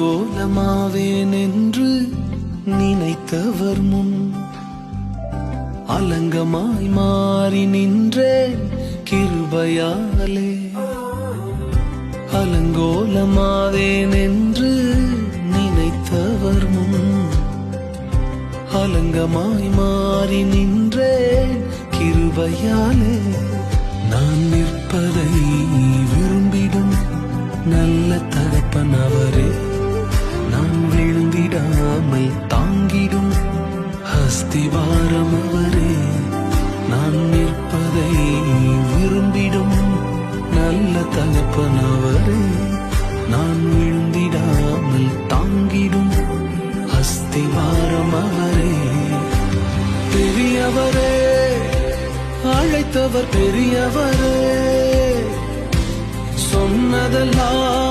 அலங்கோலமாவேன் என்று நினைத்தவர் முன் அலங்கமாய் மாறி நின்றேன் கிருபையாலே. அலங்கோலமாவேன் என்று நினைத்தவர் முன் அலங்கமாய் மாறி நின்றேன் கிருபையாலே. நான் நிற்பதை விரும்பிடும் நல்ல தகப்பன் அவரே, நான் விழுந்திடாமல் தாங்கிடும் அஸ்திவாரம் அவரே. நான் நிற்பதை விரும்பிடும் நல்ல தகப்பன் அவரே, நான் விழுந்திடாமல் தாங்கிடும் அஸ்திவாரம் அவரே. பெரியவரே, அழைத்தவர் பெரியவரே, சொன்னதெல்லாம்